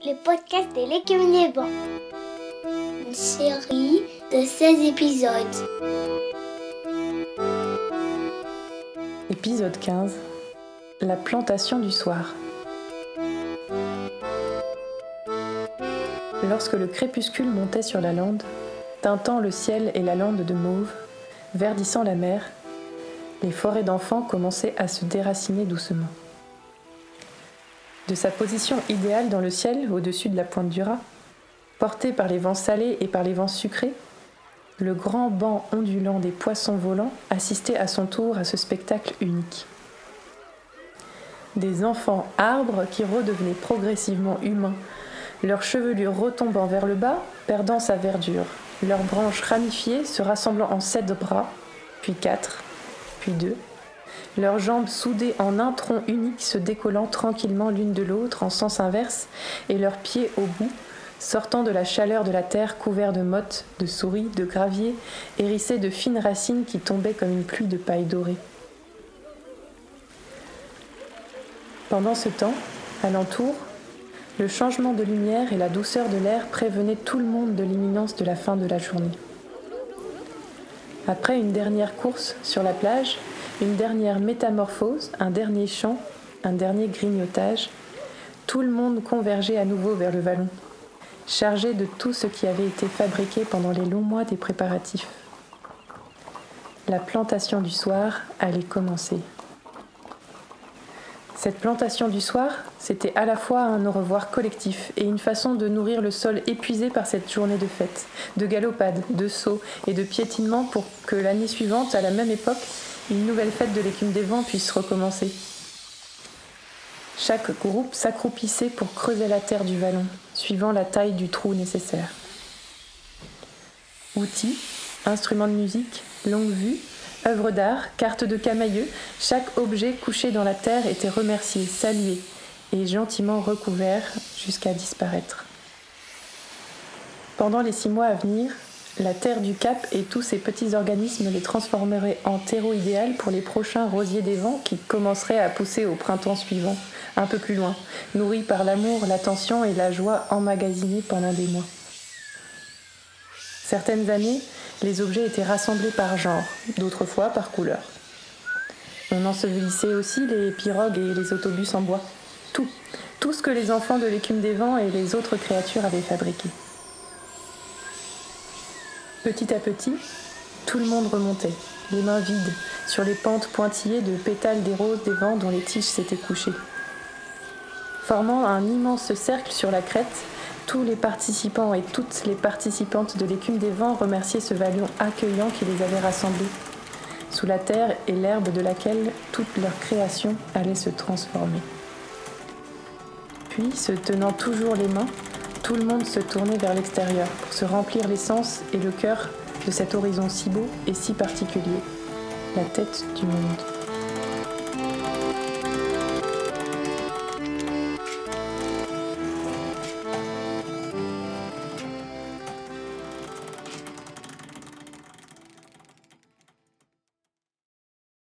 le podcast de l'écume des vents. Une série de 16 épisodes. Épisode 15. La plantation du soir. Lorsque le crépuscule montait sur la lande, teintant le ciel et la lande de mauve, verdissant la mer, les forêts d'enfants commençaient à se déraciner doucement. De sa position idéale dans le ciel, au-dessus de la pointe du Raz, porté par les vents salés et par les vents sucrés, le grand banc ondulant des poissons volants assistait à son tour à ce spectacle unique. Des enfants arbres qui redevenaient progressivement humains, leurs chevelures retombant vers le bas, perdant sa verdure, leurs branches ramifiées se rassemblant en 7 bras, puis 4, puis 2, leurs jambes soudées en un tronc unique se décollant tranquillement l'une de l'autre en sens inverse, et leurs pieds au bout, sortant de la chaleur de la terre couverts de mottes, de souris, de graviers, hérissés de fines racines qui tombaient comme une pluie de paille dorée. Pendant ce temps, alentour, le changement de lumière et la douceur de l'air prévenaient tout le monde de l'imminence de la fin de la journée. Après une dernière course sur la plage, une dernière métamorphose, un dernier chant, un dernier grignotage, tout le monde convergeait à nouveau vers le vallon, chargé de tout ce qui avait été fabriqué pendant les longs mois des préparatifs. La plantation du soir allait commencer. Cette plantation du soir, c'était à la fois un au revoir collectif et une façon de nourrir le sol épuisé par cette journée de fête, de galopade, de sauts et de piétinement pour que l'année suivante, à la même époque, une nouvelle fête de l'écume des vents puisse recommencer. Chaque groupe s'accroupissait pour creuser la terre du vallon, suivant la taille du trou nécessaire. Outils, instruments de musique, longue vue, œuvres d'art, cartes de camailleux, chaque objet couché dans la terre était remercié, salué et gentiment recouvert jusqu'à disparaître. Pendant les 6 mois à venir, la terre du Cap et tous ses petits organismes les transformeraient en terreau idéal pour les prochains rosiers des vents qui commenceraient à pousser au printemps suivant, un peu plus loin, nourris par l'amour, l'attention et la joie emmagasinés pendant des mois. Certaines années, les objets étaient rassemblés par genre, d'autres fois par couleur. On ensevelissait aussi les pirogues et les autobus en bois. Tout ce que les enfants de l'écume des vents et les autres créatures avaient fabriqué. Petit à petit, tout le monde remontait, les mains vides, sur les pentes pointillées de pétales des roses des vents dont les tiges s'étaient couchées. Formant un immense cercle sur la crête, tous les participants et toutes les participantes de l'écume des vents remerciaient ce vallon accueillant qui les avait rassemblés, sous la terre et l'herbe de laquelle toute leur création allait se transformer. Puis, se tenant toujours les mains, tout le monde se tournait vers l'extérieur pour se remplir les sens et le cœur de cet horizon si beau et si particulier, la tête du monde.